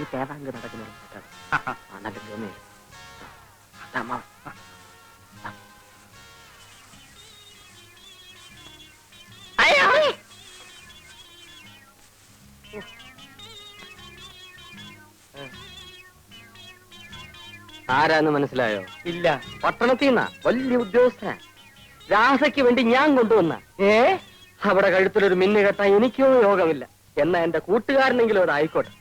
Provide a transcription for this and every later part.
ഈ തേവാങ്ക് നടക്കുന്ന നല്ല ഗമേ അമ്മാവൻ. ആരാന്ന് മനസ്സിലായോ? ഇല്ല. പട്ടണത്തിൽ നിന്നാ വലിയ ഉദ്യോഗസ്ഥനാ. രാസയ്ക്ക് വേണ്ടി ഞാൻ കൊണ്ടുവന്ന അവിടെ കഴുത്തിലൊരു മിന്നു കെട്ടാൻ എനിക്കോ യോഗമില്ല. എന്നാ എന്റെ കൂട്ടുകാരനെങ്കിലും അതായിക്കോട്ടെ.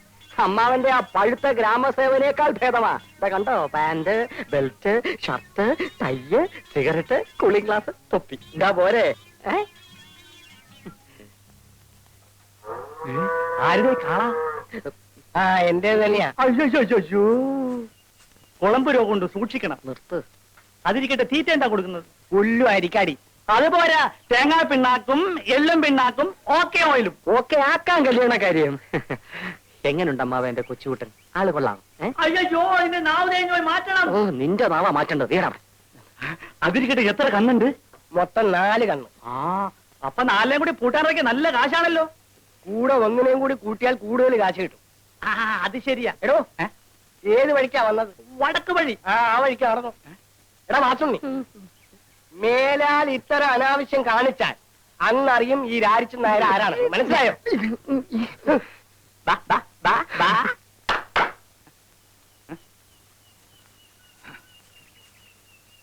അമ്മാവന്റെ ആ പഴുത്ത ഗ്രാമസേവനേക്കാൾ ഭേദമാ. ഇതാ കണ്ടോ, pant, belt, shirt, tie, cigarette, cooling glass, തൊപ്പി. ഇതാ പോരെ. ആരുടെ കാണാ? ആ എന്റെ തന്നെയാ. അയ്യോ, കുളമ്പ് രോഗമുണ്ട്, സൂക്ഷിക്കണം. നിർത്ത്. അതിരിക്കട്ടെ, തീറ്റ എന്താ കൊടുക്കുന്നത്? പുല്ലു അരിക്കാടി. അതുപോരാ, തേങ്ങാ പിണ്ണാക്കും എള്ളും പിണ്ണാക്കും ഓക്കെ ഓയിലും. ഓക്കെ ആക്കാൻ കല്യാണ കാര്യം. എങ്ങനുണ്ട് അമ്മാവ എന്റെ കൊച്ചുകൂട്ടൻ? ആള് കൊള്ളാം. അയ്യോ, അതിന്റെ നാവ് മാറ്റണം. ഓ, നിന്റെ നാവാ മാറ്റേണ്ടത്. അതിരിക്കട്ടെ, എത്ര കണ്ണുണ്ട്? മൊത്തം 4 കണ്ണ്. ആ, അപ്പൊ 4 കൂടി കൂട്ടാനൊക്കെ നല്ല കാശാണല്ലോ. കൂടെ ഒന്നിനെയും കൂടി കൂട്ടിയാൽ കൂടുതൽ കാശ് കിട്ടും. ആ, അത് ശരിയാ. എടോ, ഏത് വഴിക്കാ വന്നത്? വടക്ക് വഴി. ആ വഴിക്കാ നടന്നു. എടാ മാസുണ്ണി, മേലാൽ ഇത്തരം അനാവശ്യം കാണിച്ചാൽ അന്നറിയും ഈ രാരിച്ചൻ നായർ ആരാണ്. മനസ്സിലായോ?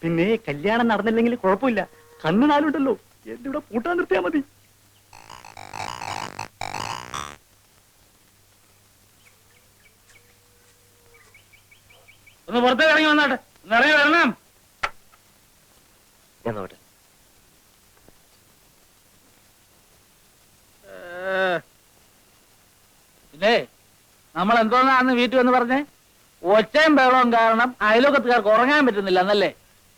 പിന്നെ കല്യാണം നടന്നില്ലെങ്കിൽ കുഴപ്പമില്ല. കണ്ണ് 4 ഉണ്ടല്ലോ. എന്റെ ഇവിടെ പൂട്ടാൻ നിർത്തിയാ മതി. ഒന്ന് പുറത്തേക്ക് ഇറങ്ങി വന്നാട്ടെ. ഇറങ്ങി വരണം. ഞാൻ നോട്ടെ. പിന്നെ നമ്മൾ എന്തോന്നാന്ന് വീട്ടിൽ വന്ന് പറഞ്ഞേ? ഒച്ചയും ബഹളവും കാരണം അയലോകത്തുകാർക്ക് ഉറങ്ങാൻ പറ്റുന്നില്ല എന്നല്ലേ?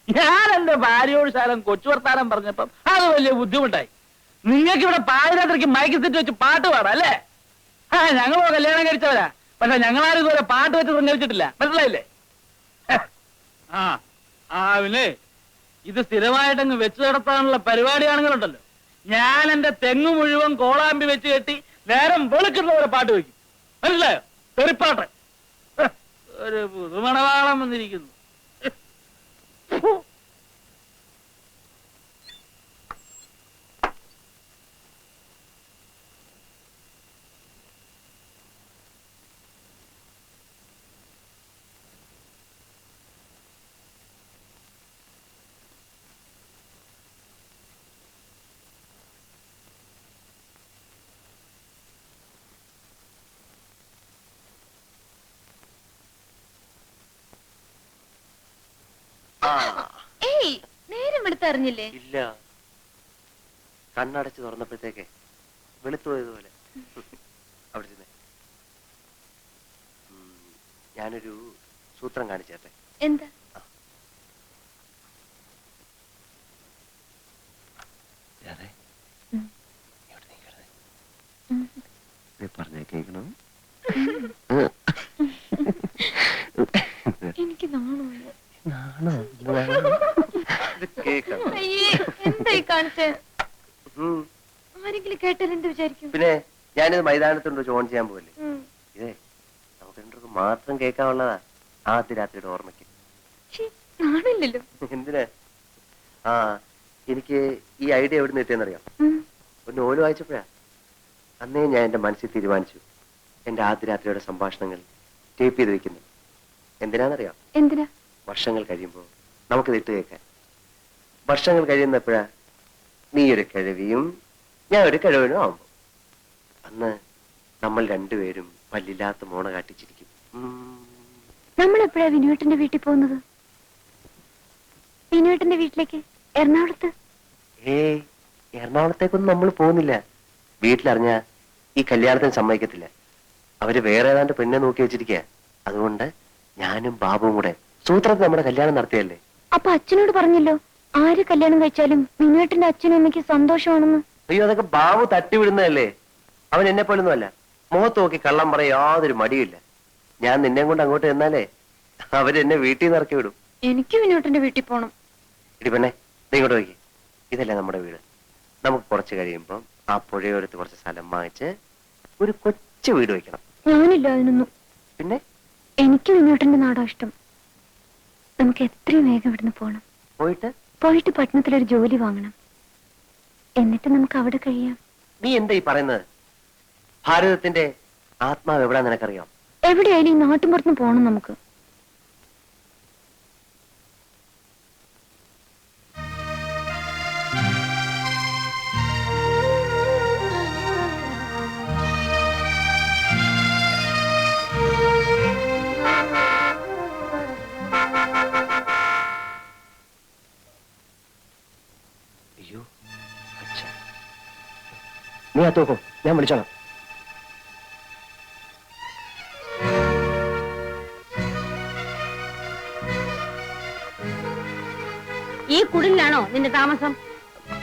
ഞാൻ എന്റെ ഭാര്യയോട് ശാലം കൊച്ചു വർത്താനം പറഞ്ഞപ്പം അത് വലിയ ബുദ്ധിമുട്ടായി. നിങ്ങൾക്ക് ഇവിടെ പാതിരാത്രിക്ക് മൈക്ക് സെറ്റ് വെച്ച് പാട്ട് പാടാം അല്ലേ? ആ, ഞങ്ങളോ കല്യാണം കഴിച്ചവരാ. പക്ഷെ ഞങ്ങളാരും ഇതുവരെ പാട്ട് വെച്ച് സഞ്ചരിച്ചിട്ടില്ല. മനസ്സിലായില്ലേ? പിന്നെ ഇത് സ്ഥിരമായിട്ടങ്ങ് വെച്ചു നടത്താനുള്ള പരിപാടിയാണെങ്കിലുണ്ടല്ലോ, ഞാൻ എന്റെ തെങ്ങ് മുഴുവൻ കോളാമ്പി വെച്ച് കെട്ടി നേരം വെളുക്കുന്നവരെ പാട്ട് വയ്ക്കും. മനസ്സിലായോ? തെറിപ്പാട്ട്. ഒരു പുതുമണവാളം വന്നിരിക്കുന്നു. നേരം വെളുത്തറിഞ്ഞില്ലേ? ഇല്ല, കണ്ണടച്ച് തുറന്നപ്പോഴത്തേക്ക് വെളുത്തു പോയതുപോലെ. അവിടെ ചെന്നേ, ഞാനൊരു സൂത്രം കാണിച്ചേട്ടെ. എന്താ? പറഞ്ഞേ കേൾക്കണം. എനിക്ക് ആരെങ്കിലും കേട്ടാൽ എന്ത് വിചാരിക്കും? പിന്നെ ഞാനിത് മൈതാനത്തുണ്ട് ഓൺ ചെയ്യാൻ പോകല്ലേ. ഇതേ നമുക്ക് രണ്ടുപേർക്ക് മാത്രം കേൾക്കാനുള്ളതാ. ആദ്യ രാത്രിയുടെ ഓർമ്മയ്ക്ക്. എന്തിനാ? ആ, എനിക്ക് ഈ ഐഡിയ എവിടെ നിന്ന് കിട്ടിയെന്നറിയാം. ഒരു നോവൽ വായിച്ചപ്പോഴാ. അന്നേ ഞാൻ എന്റെ മനസ്സിൽ തീരുമാനിച്ചു, എന്റെ ആദ്യ രാത്രിയുടെ സംഭാഷണങ്ങൾ ടേപ്പ് ചെയ്ത് വെക്കുന്നു. എന്തിനാണെന്നറിയാം? എന്തിനാ? വർഷങ്ങൾ കഴിയുമ്പോൾ നമുക്കിത് ഇട്ട് കേൾക്കാൻ. വർഷങ്ങൾ കഴിയുന്നപ്പോഴാ നീ ഒരു കിഴവിയും ഞാൻ ഒരു കിഴവനും ആവുമ്പോ അന്ന് നമ്മൾ രണ്ടുപേരും പല്ലില്ലാത്ത മോണ കാട്ടിച്ചിരിക്കും. നമ്മൾ എപ്പോഴാ വിനുവേട്ടന്റെ വീട്ടിൽ പോകുന്നത്? വിനുവേട്ടന്റെ വീട്ടിലേക്ക്? എറണാകുളത്ത്? എറണാകുളത്തേക്കൊന്നും നമ്മൾ പോകുന്നില്ല. വീട്ടിലറിഞ്ഞ ഈ കല്യാണത്തിന് സമ്മതിക്കത്തില്ല. അവര് വേറെ ഏതാണ്ട് പെണ്ണെ നോക്കി വെച്ചിരിക്കുക. അതുകൊണ്ട് ഞാനും ബാബുവും കൂടെ സൂത്രത്തിൽ നമ്മുടെ കല്യാണം നടത്തിയല്ലേ. അപ്പൊ അച്ഛനോട് പറഞ്ഞല്ലോ, ആര് കല്യാണം കഴിച്ചാലും വിനുവേട്ടന്റെ അച്ഛനും അമ്മയ്ക്ക് സന്തോഷമാണെന്ന്. അയ്യോ, അതൊക്കെ ബാബു തട്ടിവിടുന്നതല്ലേ. അവൻ എന്നെ പോലൊന്നും അല്ല. മുഖത്ത് നോക്കി കള്ളം പറയാൻ യാതൊരു മടിയില്ല. ഞാൻ നിന്നെ കൊണ്ട് അങ്ങോട്ട് ചെന്നാലേ അവരെന്നെ വീട്ടിൽ നിന്ന് ഇറക്കി വിടും. എനിക്ക് വിനുവേട്ടന്റെ വീട്ടിൽ പോണം. ഇടി പെണ്ണെ, നീ ഇങ്ങോട്ട് നോക്കി. ഇതല്ലേ നമ്മുടെ വീട്. നമുക്ക് കുറച്ച് കഴിയുമ്പം ആ പുഴയോരത്ത് കുറച്ച് സ്ഥലം വാങ്ങിച്ച് ഒരു കൊച്ചു വീട് വെക്കണം. ഞാനില്ല അതിനൊന്നും. പിന്നെ എനിക്ക് വിനോട്ടിന്റെ നാടാ ഇഷ്ടം. നമുക്ക് എത്രയും വേഗം ഇവിടുന്ന് പോണം. പോയിട്ട് പട്ടണത്തിലൊരു ജോലി വാങ്ങണം. എന്നിട്ട് നമുക്ക് അവിടെ കഴിയാം. നീ എന്താ ഈ പറയുന്നത്? ഭാരതത്തിന്റെ ആത്മാവ് എവിടാ നിനക്കറിയാം? എവിടെയായാലും ഈ നാട്ടിൻപുറത്തുനിന്ന് പോണം നമുക്ക്. അയ്യോ, അച്ഛാ. നീ ആ തോക്കും, ഞാൻ വിളിച്ചോളാം. ഈ കുടിലാണോ നിന്റെ താമസം?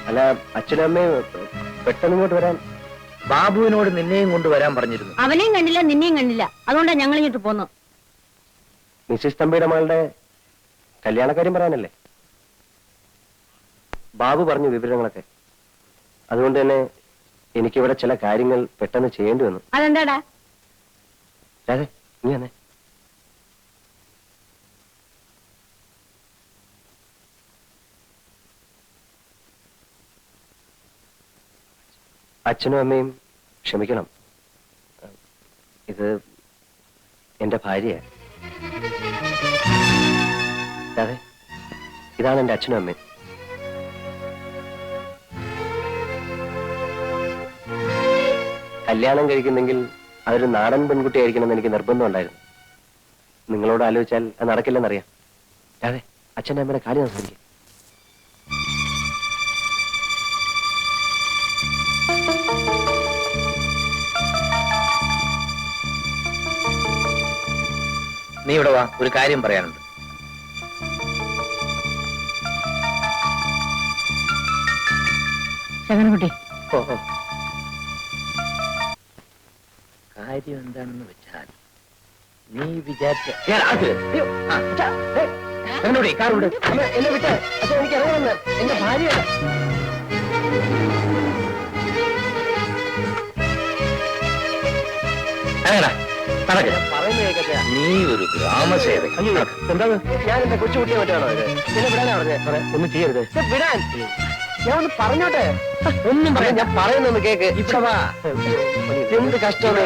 അല്ല, അച്ഛനും അമ്മയും പെട്ടെന്ന് ഇങ്ങോട്ട് വരാൻ. ബാബുവിനോട് നിന്നെയും കൊണ്ടുവരാൻ പറഞ്ഞിരുന്നു. അവനെയും കണ്ടില്ല, നിന്നെയും കണ്ടില്ല. അതുകൊണ്ടാ ഞങ്ങൾ ഇങ്ങോട്ട് പോന്നു. മിസ്സിസ് തമ്പിയുടെ മകളുടെ കല്യാണക്കാര്യം പറയാനല്ലേ? ബാബു പറഞ്ഞു വിവരങ്ങളൊക്കെ. അതുകൊണ്ട് തന്നെ എനിക്കിവിടെ ചില കാര്യങ്ങൾ പെട്ടെന്ന് ചെയ്യേണ്ടി വന്നു. അതെന്താടാ? രാധേ, നീ വന്നേ. അച്ഛനും അമ്മയും ക്ഷമിക്കണം. ഇത് എന്റെ ഭാര്യയാണ്. രാധേ, ഇതാണ് എന്റെ അച്ഛനും അമ്മയും. കല്യാണം കഴിക്കുന്നെങ്കിൽ അതൊരു നാടൻ പെൺകുട്ടിയായിരിക്കണമെന്ന് എനിക്ക് നിർബന്ധം ഉണ്ടായിരുന്നു. നിങ്ങളോട് ആലോചിച്ചാൽ അത് നടക്കില്ലെന്നറിയാം. രാധേ, അച്ഛൻ്റെ അമ്മയുടെ കാര്യം സംസാരിക്കും. നീ ഇവിടെ വാ, ഒരു കാര്യം പറയാനുണ്ട്. ശകനകുട്ടി, കാര്യം എന്താണെന്ന് വെച്ചാൽ നീ വിചാരിച്ച കാറുണ്ട്. എന്നെ വിട്ട് അച്ഛൻ എനിക്ക് ഇറങ്ങുമെന്ന്. എന്റെ ഭാര്യയാണ്. നീ ഒരു ഗ്രാമസേവകൻ. എന്താ ഞാൻ എന്റെ കൊച്ചുകുട്ടിയെ മറ്റാണോ ഇത്? എന്നെ വിടാനാ പറഞ്ഞേ? ഒന്നും ചെയ്യരുത്. വിടാൻ ഞാൻ ഒന്ന് പറഞ്ഞോട്ടെ. ഒന്നും പറയാം. ഞാൻ പറയുന്നൊന്ന് കേക്ക്. ഇവിടെ വാ. എന്ത് കഷ്ടമാണ്.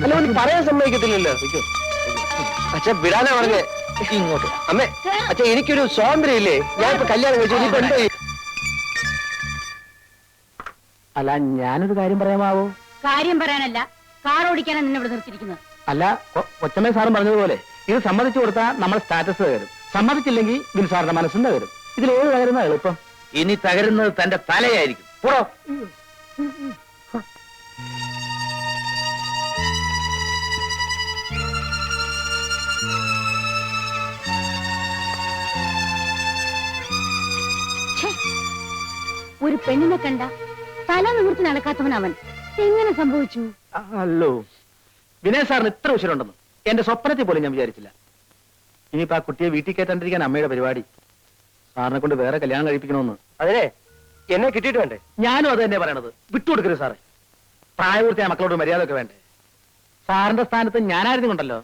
അല്ല, ഒന്ന് പറയാൻ സമ്മതിക്കത്തില്ലല്ലോ. അച്ഛൻ വിടാനാ പറഞ്ഞേ. ഇങ്ങോട്ട് അമ്മേ, അച്ഛൻ എനിക്കൊരു സ്വാതന്ത്ര്യം ഇല്ലേ? ഞാൻ ഇപ്പൊ കല്യാണം കഴിച്ചു. ഇനിയിപ്പോ എന്താ? അല്ല, ഞാനൊരു കാര്യം പറയാമാവോ? കാര്യം പറയാനല്ല, കാർ ഓടിക്കാനാണ് നിന്നെ ഇവിടെ നിർത്തിയിരിക്കുന്നത്. അല്ല, കൊച്ചമ്മ സാറും പറഞ്ഞതുപോലെ ഇത് സമ്മതിച്ചു കൊടുത്താൽ നമ്മുടെ സ്റ്റാറ്റസ് തകരും. സമ്മതിച്ചില്ലെങ്കിൽ ബിൽ സാറിന്റെ മനസ്സും തകരും. ഇതിലേത് തകരുന്ന എളുപ്പം? ഇനി തകരുന്നത് തന്റെ തലയായിരിക്കും. പോടോ. ഒരു പെണ്ണിനെ കണ്ട തല നിവർത്തി നടക്കാത്തവൻ അവൻ. എങ്ങനെ സംഭവിച്ചു? അല്ലോ, വിനയ് സാറിന് ഇത്ര ഉശിരുണ്ടെന്ന് എന്റെ സ്വപ്നത്തിൽ പോലും ഞാൻ വിചാരിച്ചില്ല. ഇനിയിപ്പോ ആ കുട്ടിയെ വീട്ടിൽ കയറ്റാണ്ടിരിക്കാൻ അമ്മയുടെ പരിപാടി. സാറിനെ കൊണ്ട് വേറെ കല്യാണം കഴിപ്പിക്കണമെന്ന്. അതിനെ എന്നെ കിട്ടിയിട്ട് വേണ്ടേ? ഞാനും അത് തന്നെ പറയണത്. വിട്ടുകൊടുക്കരുത് സാറേ. പ്രായപൂർത്തിയായ മക്കളോട് മര്യാദ ഒക്കെ വേണ്ടേ? സാറിന്റെ സ്ഥാനത്ത് ഞാനായിരുന്നു കൊണ്ടല്ലോ.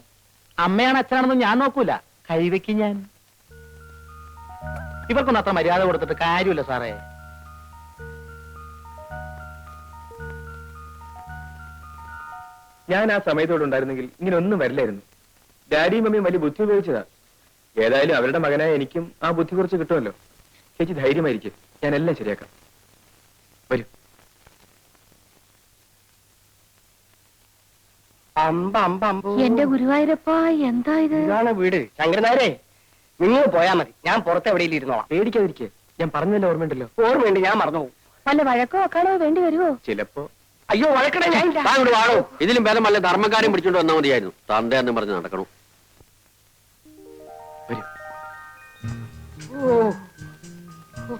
അമ്മയാണ് അച്ഛനാണെന്നും ഞാൻ നോക്കൂല. കൈവയ്ക്കും ഞാൻ. ഇവർക്കൊന്നും അത്ര മര്യാദ കൊടുത്തിട്ട് കാര്യമില്ല സാറേ. ഞാൻ ആ സമയത്തോടെ ഉണ്ടായിരുന്നെങ്കിൽ ഇങ്ങനെ ഒന്നും വരില്ലായിരുന്നു. ഡാഡിയും മമ്മിയും വലിയ ബുദ്ധി ഉപയോഗിച്ചതാ. ഏതായാലും അവരുടെ മകനായ എനിക്കും ആ ബുദ്ധി കുറച്ച് കിട്ടുമല്ലോ. ചേച്ചി ധൈര്യമായിരിക്കും, ഞാൻ എല്ലാം ശരിയാക്കാം. വരൂ. എന്റെ ഗുരുവായൂരപ്പ, എന്താ ഇത്? ഇതാണ് വീട്. ശങ്കരനാരെ, നിങ്ങൾ പോയാ മതി. ഞാൻ പുറത്ത് എവിടെയെങ്കിലും ഇരുന്നോളാം. പേടിക്കാതിരിക്കെ. ഞാൻ പറഞ്ഞല്ലോ, ഓർമ്മയുണ്ടല്ലോ. ഓർമ്മയുണ്ട്, ഞാൻ മറന്നു. വല്ല വഴക്കോ ഒക്കാണോ വേണ്ടി വരുവോ? ചിലപ്പോ. അയ്യോ, വഴക്കണേ ഞാൻ. വാണോ, ഇതിലും ഭേദം വല്ല ധർമ്മക്കാരും പിടിച്ചോണ്ട് വന്നാൽ മതിയായിരുന്നു. തന്തയെന്നും പറഞ്ഞ് നടക്കണം. വരൂ.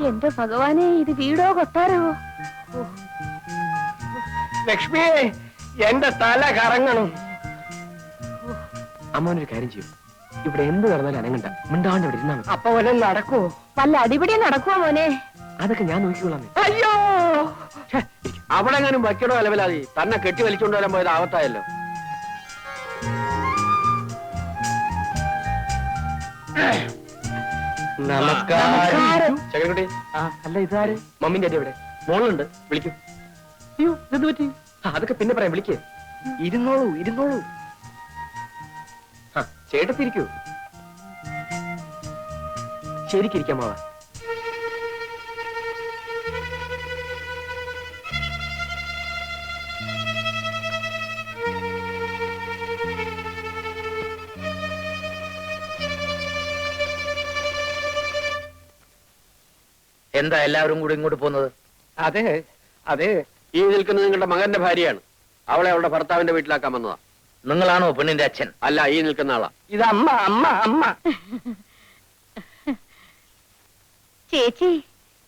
എന്റെ ഭഗവാനെ, ഇത് വീടോ കൊട്ടാരവോ? ലക്ഷ്മിയെ, എന്റെ തല കറങ്ങണം. അമ്മോനൊരു കാര്യം ചെയ്യും. ഇവിടെ എന്ത് നടന്നാലും അനങ്ങണ്ട. മിണ്ടാണ്ട് ഇവിടെ ഇരുന്നാ മതി. അപ്പൊ വല്ലതും നടക്കുവോ? വല്ല അടിപിടി നടക്കുവോ മോനെ? അതൊക്കെ ഞാൻ നോക്കിക്കൊള്ളാം. അയ്യോ, അവിടെ എങ്ങാനും വയ്ക്കണോ അലവലാതി തന്നെ കെട്ടി വലിച്ചോണ്ട് വരാൻ പോയത് ആവത്തായല്ലോ. നമസ്കാരം. ചകരക്കുട്ടി, അല്ല ഇതാര്? മമ്മിന്റെ അടി എവിടെ? മോളുണ്ട്. വിളിക്കൂ. അയ്യോ ഇതെന്ത് പറ്റി? അതൊക്കെ പിന്നെ പറയാം, വിളിക്കേ. ഇരുന്നോളൂ ഇരുന്നോളൂ. ചേട്ടത്തിരിക്കൂ. ശരിക്കിരിക്കാം മാവാ. എന്താ എല്ലാവരും കൂടി ഇങ്ങോട്ട് പോകുന്നത്? അതെ അതെ, ഈ നിൽക്കുന്നത് നിങ്ങളുടെ മകന്റെ ഭാര്യയാണ്. അവളെ അവളുടെ ഭർത്താവിന്റെ വീട്ടിലാക്കാൻ വന്നതാ. നിങ്ങളാണോ പെണ്ണിന്റെ അച്ഛൻ? അല്ല, ഈ നിൽക്കുന്ന ആളാ. ഇത് അമ്മ അമ്മ അമ്മ. ചേച്ചി,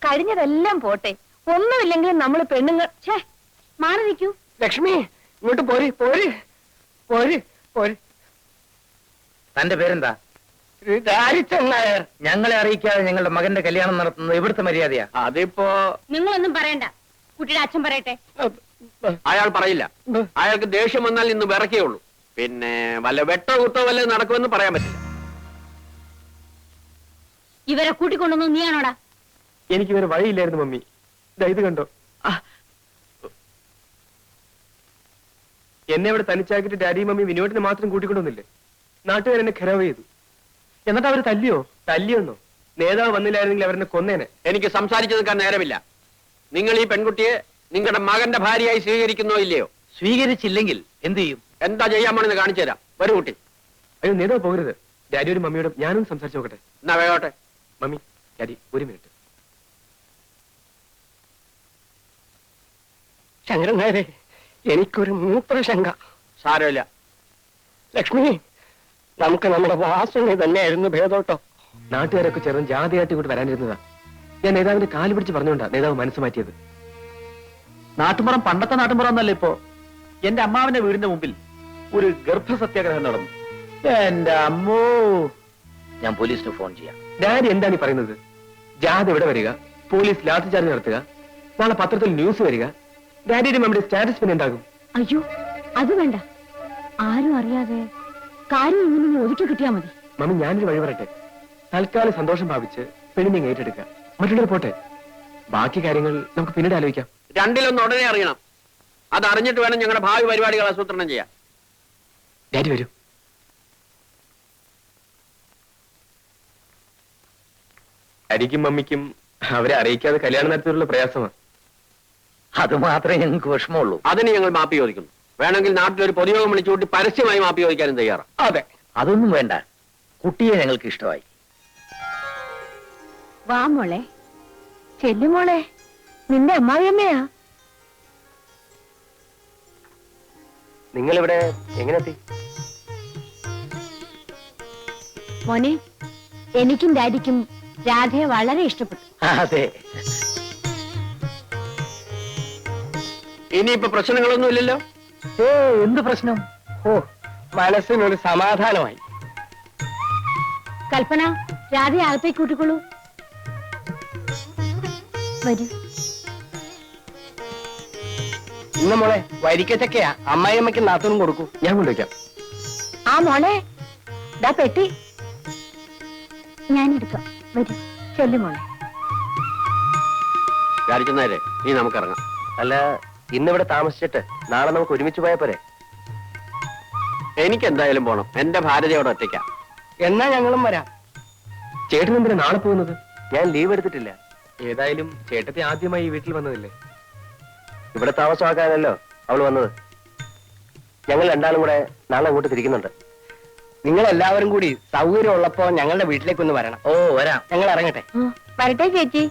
കഴിഞ്ഞതെല്ലാം പോട്ടെ. ഒന്നുമില്ലെങ്കിലും നമ്മൾ പെണ്ണുങ്ങൾ മാറി നിൽക്കൂ. ലക്ഷ്മി ഇങ്ങോട്ട് പോര് പോര് പോര് പോര്. തന്റെ പേരെന്താ? രാജിച്ചൻ നായർ. ഞങ്ങളെ അറിയിക്കാതെ ഞങ്ങളുടെ മകന്റെ കല്യാണം നടത്തുന്നത് ഇവിടുത്തെ മര്യാദയാ. അതിപ്പോ നിങ്ങളൊന്നും പറയണ്ട, കുട്ടിയുടെ അച്ഛൻ പറയട്ടെ. അയാൾ പറയില്ല. അയാൾക്ക് ദേഷ്യം വന്നാൽ ഇന്ന് വിറക്കേയുള്ളൂ. പിന്നെ വല്ല വെട്ടോ കുത്തോ വല്ല നടക്കുമെന്ന് പറയാൻ പറ്റില്ല. ഇവരെ കൂട്ടിക്കൊണ്ടൊന്നും നീയാണോടാ? എനിക്ക് വേറെ വഴിയില്ലായിരുന്നു മമ്മി. ഇത് കണ്ടോ? എന്നെ ഇവിടെ തനിച്ചാക്കിട്ട് ഡാഡിയും മമ്മി വിനോദിനെ മാത്രം കൂട്ടിക്കൊണ്ടൊന്നില്ലേ? നാട്ടുകാർ എന്നെ ഖരാവ് ചെയ്തു. എന്നിട്ട് അവര് തല്ലിയോ? തല്ലിയൊന്നോ? നേതാവ് വന്നില്ലായിരുന്നെങ്കിൽ അവരെന്നെ കൊന്നേനെ. എനിക്ക് സംസാരിച്ചു നിൽക്കാൻ നേരമില്ല. നിങ്ങൾ ഈ പെൺകുട്ടിയെ നിങ്ങളുടെ മകന്റെ ഭാര്യയായി സ്വീകരിക്കുന്നോ ഇല്ലയോ? സ്വീകരിച്ചില്ലെങ്കിൽ എന്ത് ചെയ്യും? എന്താ ചെയ്യാൻ പോണെന്ന് കാണിച്ചു തരാം. വരൂ കുട്ടി. അയ്യോ, നേതാവ് പോകരുത്. ഡാഡിയോടും മമ്മിയോടും ഞാനും സംസാരിച്ചു നോക്കട്ടെ. എന്നാ വേഗോട്ടെ. മമ്മി, ഡാഡി, ഒരു മിനിറ്റ്. ശങ്കരൻ നായരെ, എനിക്കൊരു മൂത്രശങ്ക. സാരമില്ല. ലക്ഷ്മി, നമുക്ക് നമ്മുടെ വാസന തന്നെയായിരുന്നു ഭേദോട്ടോ. നാട്ടുകാരൊക്കെ ചേർന്ന് ജാതിയായിട്ട് ഇങ്ങോട്ട് വരാനിരുന്നതാ. ഞാൻ നേതാവിന്റെ കാല് പിടിച്ച് പറഞ്ഞുകൊണ്ടാ നേതാവ് മനസ്സ് മാറ്റിയത്. നാട്ടുമ്പുറം പണ്ടത്തെ നാട്ടുമ്പുറം എന്നല്ല ഇപ്പോ. എന്റെ അമ്മാവന്റെ വീടിന്റെ മുമ്പിൽ ഒരു ഗർഭസത്യാഗ്രഹം നടന്നു. എന്റെ അമ്മോ, ഞാൻ പോലീസിന് ഫോൺ ചെയ്യാം. ഡാഡി എന്താണ് ഈ പറയുന്നത്? ജാഥ ഇവിടെ വരിക, പോലീസ് ലാത്തി ചാർജ് നടത്തുക, നാളെ പത്രത്തിൽ ന്യൂസ് വരിക. ഡാഡിയുടെ മമ്മിയുടെ സ്റ്റാറ്റസ് പിന്നെ എന്താകും? അയ്യോ, അത് വേണ്ട. ആരും അറിയാതെ കാര്യം ഇങ്ങനെ ഒതുക്കി കിട്ടിയാ മതി. മമ്മി, ഞാനൊരു വഴി പറയട്ടെ. തൽക്കാലം സന്തോഷം ഭാവിച്ച് പെണ്ണിനെ ഏറ്റെടുക്കുക. മറ്റുള്ളവർ പോട്ടെ. ബാക്കി കാര്യങ്ങൾ നമുക്ക് പിന്നീട് ആലോചിക്കാം. രണ്ടിലൊന്ന് ഉടനെ അറിയണം. അത് അറിഞ്ഞിട്ട് വേണം ഞങ്ങളുടെ ഭാവി പരിപാടികൾ ആസൂത്രണം ചെയ്യാൻ. ഡാഡി വരൂ. ഡാഡിക്കും മമ്മിക്കും അവരെ അറിയിക്കാതെ കല്യാണം നടത്തിയുള്ള പ്രയാസമാണ്. അത് മാത്രമേ ഞങ്ങൾക്ക് വിഷമമുള്ളൂ. അതിന് ഞങ്ങൾ മാപ്പി ചോദിക്കുന്നു. വേണമെങ്കിൽ നാട്ടിലൊരു പൊതുയോഗം വിളിച്ചുകൂട്ടി പരസ്യമായി മാപ്പി ചോദിക്കാനും തയ്യാറാണ്. അതെ, അതൊന്നും വേണ്ട. കുട്ടിയെ ഞങ്ങൾക്ക് ഇഷ്ടമായി. വാ മോളെ. ചെല്ലുമോളെ, നിന്റെ അമ്മാവിയമ്മയാ. നിങ്ങളിവിടെ എങ്ങനെത്തി? മോനെ, എനിക്കും ഡാഡിക്കും രാധയെ വളരെ ഇഷ്ടപ്പെട്ടു. അതെ, ഇനിയിപ്പോ പ്രശ്നങ്ങളൊന്നും ഇല്ലല്ലോ. എന്ത് പ്രശ്നം? ഓ, മനസ്സിനൊരു സമാധാനമായി. കൽപ്പന, രാധയെ അകത്തേക്ക് കൂട്ടിക്കൊള്ളൂ. വരൂ. ഇന്ന് മോളെ വരിക്കച്ചക്കയാ. അമ്മായിയമ്മയ്ക്ക് നാത്തൂനും കൊടുക്കൂ. ഞാൻ കൊണ്ടുവയ്ക്കാം. ആ മോളെ, ദാ പെട്ടി ഞാനെടുക്കാം. വരൂ, ചെല്ലുമോളെ. രാജിക്കുന്നേരെ നീ നമുക്കിറങ്ങാം. അല്ല, ഇന്നിവിടെ താമസിച്ചിട്ട് നാളെ നമുക്ക് ഒരുമിച്ച് പോയാ പോരെ? എനിക്ക് എന്തായാലും പോണം. എന്റെ ഭാരതയോടെ ഒറ്റയ്ക്കാം. എന്നാ ഞങ്ങളും വരാം. ചേട്ടൻ എന്തിനാ നാളെ പോകുന്നത്? ഞാൻ ലീവ് എടുത്തിട്ടില്ല. ഏതായാലും ചേട്ടത്തി ആദ്യമായി ഈ വീട്ടിൽ വന്നതല്ലേ? ഇവിടെ താമസമാക്കാനല്ലോ അവള് വന്നത്. ഞങ്ങൾ രണ്ടാളും കൂടെ നാളെ അങ്ങോട്ട് തിരിക്കുന്നുണ്ട്. നിങ്ങൾ എല്ലാവരും കൂടി സൗകര്യം ഉള്ളപ്പോ ഞങ്ങളുടെ വീട്ടിലേക്കൊന്ന് വരണം. ഓ, വരാം. ഞങ്ങൾ ഇറങ്ങട്ടെ. വരട്ടെ ചേച്ചി.